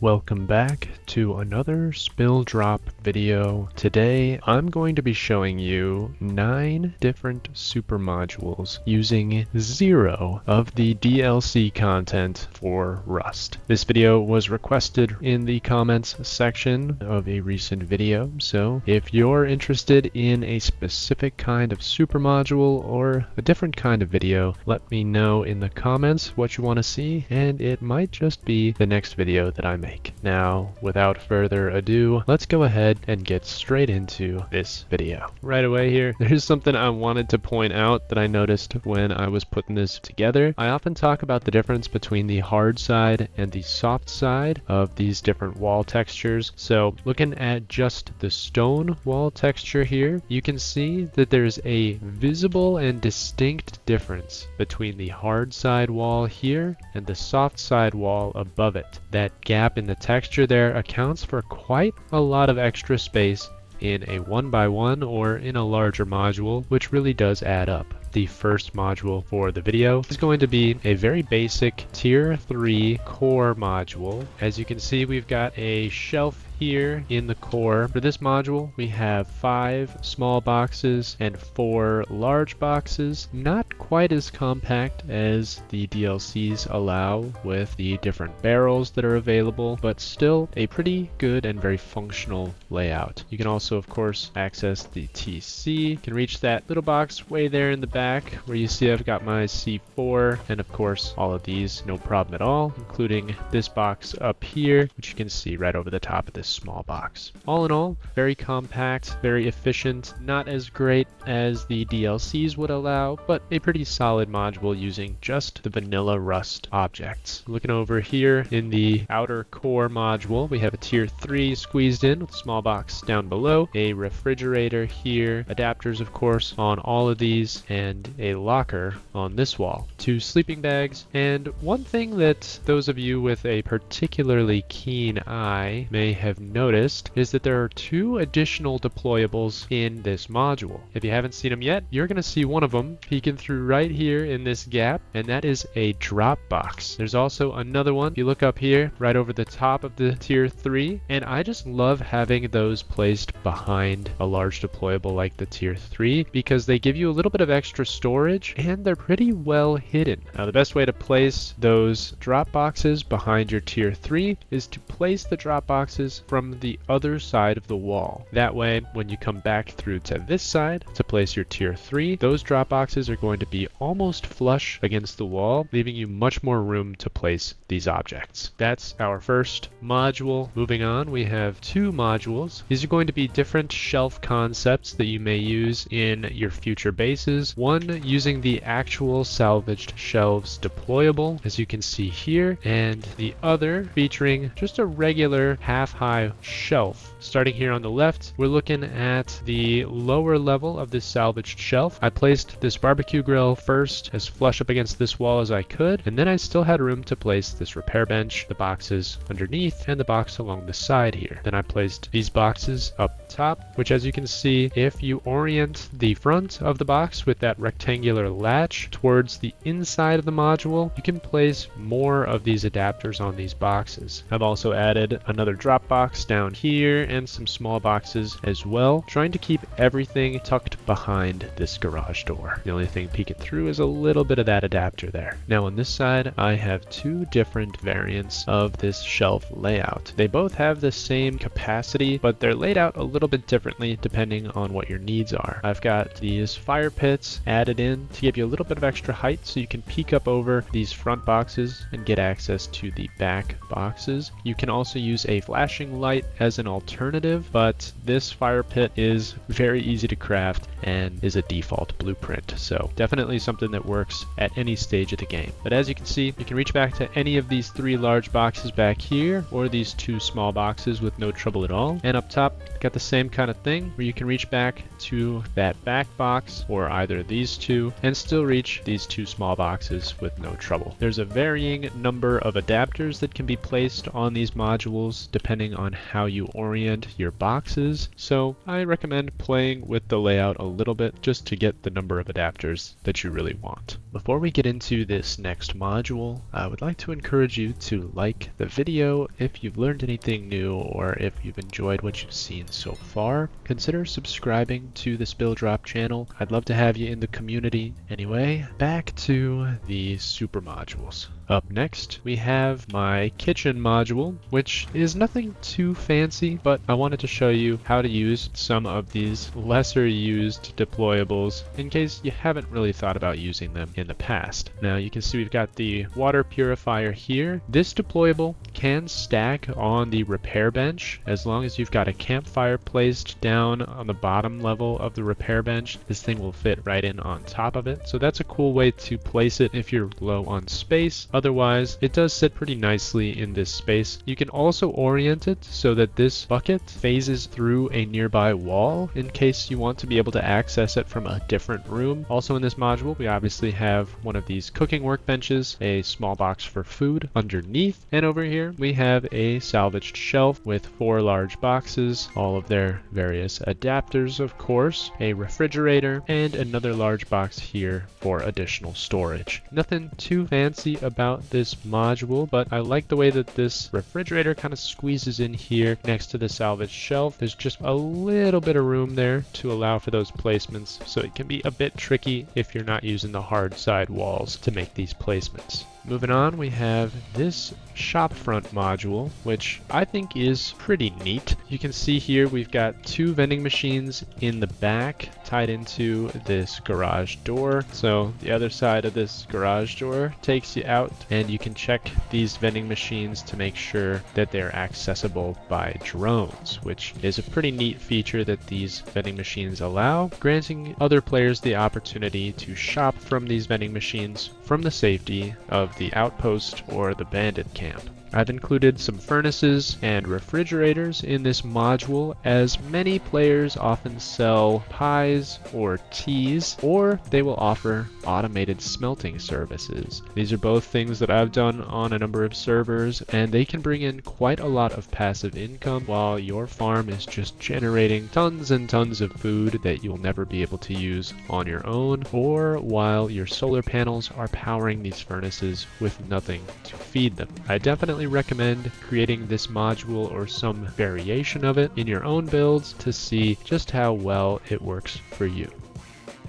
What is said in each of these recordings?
Welcome back to another Spilldrop video. Today I'm going to be showing you 9 different super modules using 0 of the DLC content for Rust. This video was requested in the comments section of a recent video, so if you're interested in a specific kind of super module or a different kind of video, let me know in the comments what you want to see, and it might just be the next video that I make. Now, without further ado, let's go ahead and get straight into this video. Right away here, there's something I wanted to point out that I noticed when I was putting this together. I often talk about the difference between the hard side and the soft side of these different wall textures. So looking at just the stone wall texture here, you can see that there's a visible and distinct difference between the hard side wall here and the soft side wall above it. That gap in the texture there accounts for quite a lot of extra space in a 1x1 or in a larger module, which really does add up. The first module for the video is going to be a very basic tier 3 core module. As you can see, we've got a shelf here in the core. For this module, we have 5 small boxes and 4 large boxes. Not quite as compact as the DLCs allow with the different barrels that are available, but still a pretty good and very functional layout. You can also, of course, access the TC. You can reach that little box way there in the back where you see I've got my C4, and of course all of these no problem at all, including this box up here, which you can see right over the top of this small box. All in all, very compact, very efficient, not as great as the DLCs would allow, but a pretty solid module using just the vanilla Rust objects. Looking over here in the outer core module, we have a tier 3 squeezed in with a small box down below, a refrigerator here, adapters of course on all of these, and a locker on this wall, 2 sleeping bags, and one thing that those of you with a particularly keen eye may have noticed is that there are 2 additional deployables in this module. If you haven't seen them yet, you're going to see one of them peeking through right here in this gap, and that is a drop box. There's also another one, if you look up here, right over the top of the tier 3, and I just love having those placed behind a large deployable like the tier 3 because they give you a little bit of extra storage and they're pretty well hidden. Now the best way to place those drop boxes behind your tier 3 is to place the drop boxes from the other side of the wall. That way, when you come back through to this side to place your tier 3, those drop boxes are going to be almost flush against the wall, leaving you much more room to place these objects. That's our first module. Moving on, we have 2 modules. These are going to be different shelf concepts that you may use in your future bases. One using the actual salvaged shelves deployable, as you can see here, and the other featuring just a regular half-high shelf. Starting here on the left, we're looking at the lower level of this salvaged shelf. I placed this barbecue grill first as flush up against this wall as I could, and then I still had room to place this repair bench, the boxes underneath, and the box along the side here. Then I placed these boxes up top, which as you can see, if you orient the front of the box with that rectangular latch towards the inside of the module, you can place more of these adapters on these boxes. I've also added another drop box down here and some small boxes as well, trying to keep everything tucked behind this garage door. The only thing peeking through is a little bit of that adapter there. Now on this side, I have 2 different variants of this shelf layout. They both have the same capacity, but they're laid out a little bit differently depending on what your needs are. I've got these fire pits added in to give you a little bit of extra height so you can peek up over these front boxes and get access to the back boxes. You can also use a flashing light as an alternative, but this fire pit is very easy to craft and is a default blueprint, so definitely something that works at any stage of the game. But as you can see, you can reach back to any of these 3 large boxes back here or these 2 small boxes with no trouble at all. And up top, got the same kind of thing where you can reach back to that back box or either these 2 and still reach these 2 small boxes with no trouble. There's a varying number of adapters that can be placed on these modules depending on how you orient your boxes, so I recommend playing with the layout a little bit just to get the number of adapters that you really want. Before we get into this next module, I would like to encourage you to like the video if you've learned anything new or if you've enjoyed what you've seen so far. Consider subscribing to the Spilldrop channel. I'd love to have you in the community. Anyway, back to the super modules. Up next, we have my kitchen module, which is nothing too fancy, but I wanted to show you how to use some of these lesser used deployables in case you haven't really thought about using them in the past. Now you can see we've got the water purifier here. This deployable can stack on the repair bench as long as you've got a campfire placed down on the bottom level of the repair bench. This thing will fit right in on top of it. So that's a cool way to place it if you're low on space. Otherwise, it does sit pretty nicely in this space. You can also orient it so that this bucket phases through a nearby wall in case you want to be able to access it from a different room. Also in this module, we obviously have one of these cooking workbenches, a small box for food underneath, and over here we have a salvaged shelf with 4 large boxes, all of their various adapters of course, a refrigerator, and another large box here for additional storage. Nothing too fancy about this module, but I like the way that this refrigerator kind of squeezes in here next to the salvage shelf. There's just a little bit of room there to allow for those placements, so it can be a bit tricky if you're not using the hard side walls to make these placements. Moving on, we have this shopfront module, which I think is pretty neat. You can see here we've got 2 vending machines in the back tied into this garage door. So the other side of this garage door takes you out, and you can check these vending machines to make sure that they're accessible by drones, which is a pretty neat feature that these vending machines allow, granting other players the opportunity to shop from these vending machines from the safety of the outpost or the bandit camp. I've included some furnaces and refrigerators in this module, as many players often sell pies or teas, or they will offer automated smelting services. These are both things that I've done on a number of servers, and they can bring in quite a lot of passive income while your farm is just generating tons and tons of food that you'll never be able to use on your own, or while your solar panels are powering these furnaces with nothing to feed them. I definitely recommend creating this module or some variation of it in your own builds to see just how well it works for you.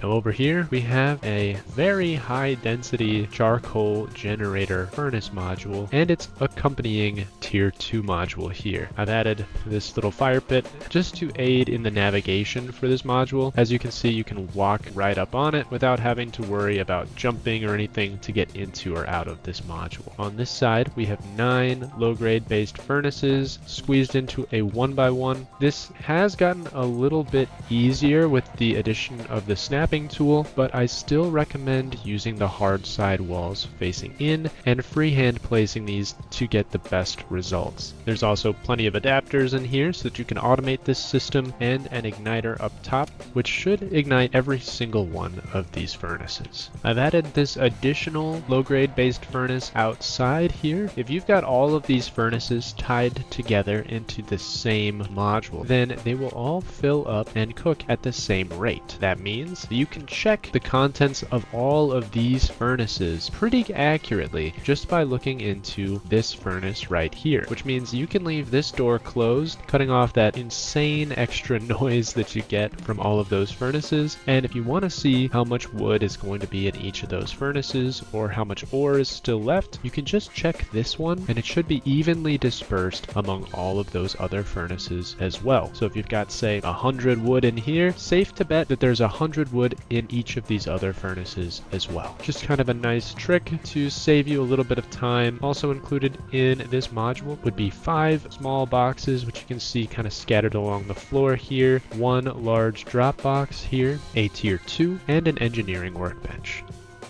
Now over here we have a very high density charcoal generator furnace module and its accompanying tier 2 module here. I've added this little fire pit just to aid in the navigation for this module. As you can see, you can walk right up on it without having to worry about jumping or anything to get into or out of this module. On this side we have 9 low grade based furnaces squeezed into a 1x1. This has gotten a little bit easier with the addition of the snapping tool, but I still recommend using the hard side walls facing in and freehand placing these to get the best results. There's also plenty of adapters in here so that you can automate this system, and an igniter up top which should ignite every single one of these furnaces. I've added this additional low grade based furnace outside here. If you've got all of these furnaces tied together into the same module, then they will all fill up and cook at the same rate. That means you can check the contents of all of these furnaces pretty accurately just by looking into this furnace right here, which means you can leave this door closed, cutting off that insane extra noise that you get from all of those furnaces. And if you want to see how much wood is going to be in each of those furnaces or how much ore is still left, you can just check this one and it should be evenly dispersed among all of those other furnaces as well. So if you've got say 100 wood in here, safe to bet that there's 100 wood in each of these other furnaces as well. Just kind of a nice trick to save you a little bit of time. Also included in this module would be 5 small boxes, which you can see kind of scattered along the floor here, 1 large drop box here, a tier 2, and an engineering workbench.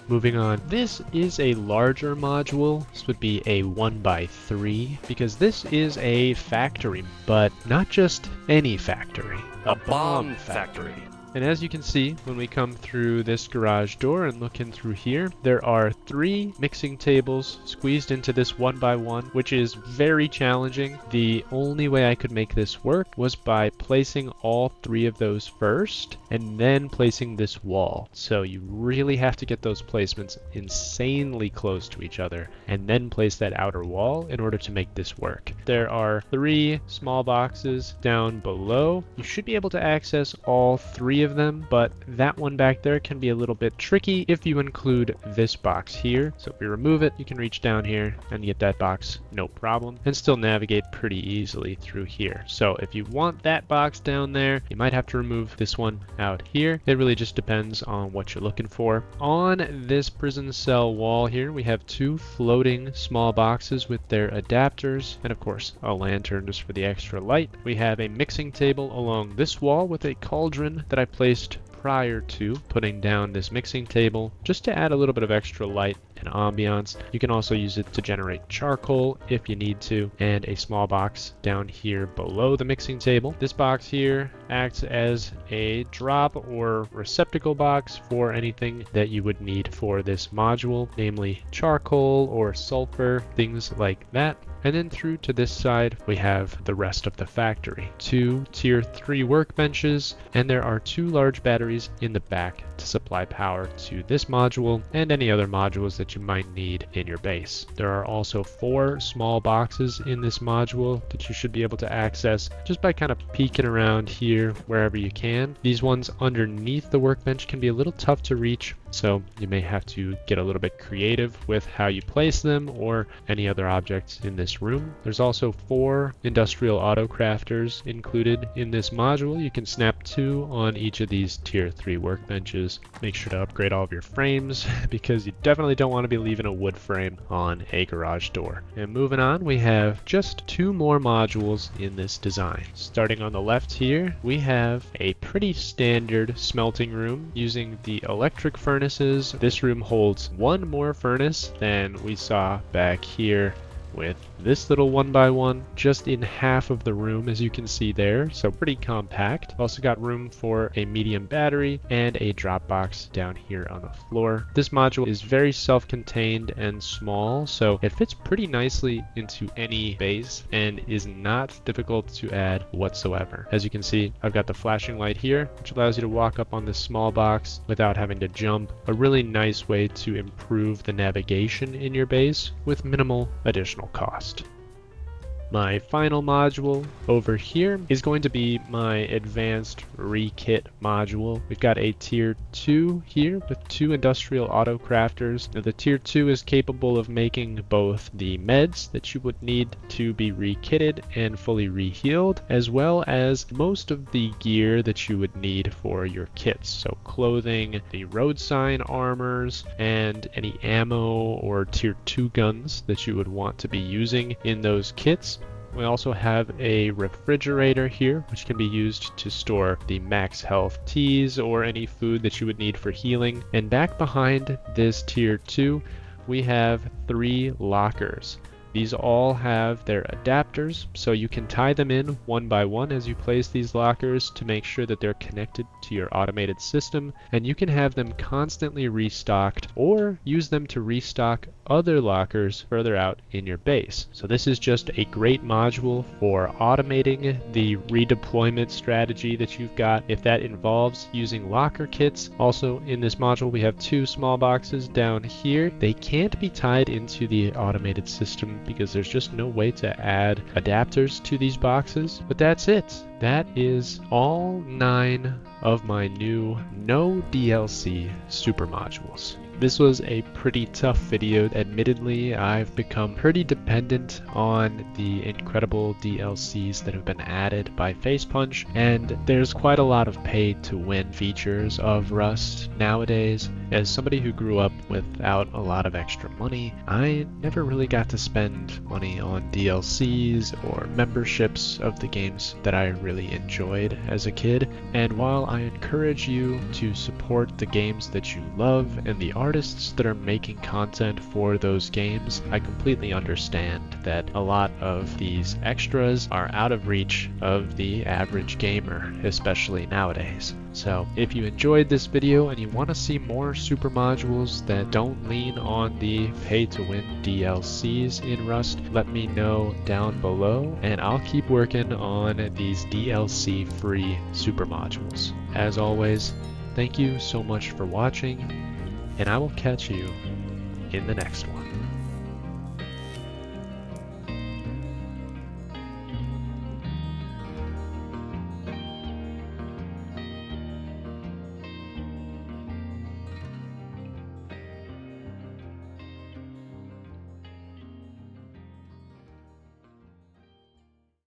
Moving on, this is a larger module. This would be a 1x3 because this is a factory, but not just any factory. A bomb factory. And as you can see, when we come through this garage door and look in through here, there are 3 mixing tables squeezed into this 1x1, which is very challenging. The only way I could make this work was by placing all 3 of those first and then placing this wall. So you really have to get those placements insanely close to each other and then place that outer wall in order to make this work. There are 3 small boxes down below. You should be able to access all 3 of them, but that one back there can be a little bit tricky if you include this box here. So if we remove it, you can reach down here and get that box no problem and still navigate pretty easily through here. So if you want that box down there, you might have to remove this one out here. It really just depends on what you're looking for. On this prison cell wall here, we have 2 floating small boxes with their adapters and of course a lantern just for the extra light. We have a mixing table along this wall with a cauldron that I placed prior to putting down this mixing table just to add a little bit of extra light and ambiance. You can also use it to generate charcoal if you need to, and a small box down here below the mixing table. This box here acts as a drop or receptacle box for anything that you would need for this module, namely charcoal or sulfur, things like that. And then through to this side, we have the rest of the factory. 2 tier 3 workbenches, and there are 2 large batteries in the back to supply power to this module and any other modules that you might need in your base. There are also 4 small boxes in this module that you should be able to access just by kind of peeking around here wherever you can. These ones underneath the workbench can be a little tough to reach, so you may have to get a little bit creative with how you place them or any other objects in this room. There's also 4 industrial auto crafters included in this module. You can snap 2 on each of these tier 3 workbenches. Make sure to upgrade all of your frames because you definitely don't want to be leaving a wood frame on a garage door. And moving on, we have just 2 more modules in this design. Starting on the left here, we have a pretty standard smelting room using the electric furnaces. This room holds 1 more furnace than we saw back here with this little 1x1 just in half of the room, as you can see there, so pretty compact. Also got room for a medium battery and a drop box down here on the floor. This module is very self-contained and small, so it fits pretty nicely into any base and is not difficult to add whatsoever. As you can see, I've got the flashing light here, which allows you to walk up on this small box without having to jump. A really nice way to improve the navigation in your base with minimal additional cost. My final module over here is going to be my advanced rekit module. We've got a tier 2 here with 2 industrial auto crafters. Now, the tier 2 is capable of making both the meds that you would need to be rekitted and fully rehealed, as well as most of the gear that you would need for your kits. So clothing, the road sign armors, and any ammo or tier 2 guns that you would want to be using in those kits. We also have a refrigerator here, which can be used to store the max health teas or any food that you would need for healing. And back behind this tier 2, we have 3 lockers. These all have their adapters, so you can tie them in 1 by 1 as you place these lockers to make sure that they're connected to your automated system, and you can have them constantly restocked or use them to restock other lockers further out in your base. So this is just a great module for automating the redeployment strategy that you've got if that involves using locker kits. Also in this module we have 2 small boxes down here. They can't be tied into the automated system because there's just no way to add adapters to these boxes. But that's it. That is all 9 of my new no DLC super modules. This was a pretty tough video. Admittedly, I've become pretty dependent on the incredible DLCs that have been added by Facepunch, and there's quite a lot of pay-to-win features of Rust nowadays. As somebody who grew up without a lot of extra money, I never really got to spend money on DLCs or memberships of the games that I really enjoyed as a kid. And while I encourage you to support the games that you love and the artists that are making content for those games, I completely understand that a lot of these extras are out of reach of the average gamer, especially nowadays. So if you enjoyed this video and you want to see more super modules that don't lean on the pay-to-win DLCs in Rust, let me know down below, and I'll keep working on these DLC-free super modules. As always, thank you so much for watching, and I will catch you in the next one.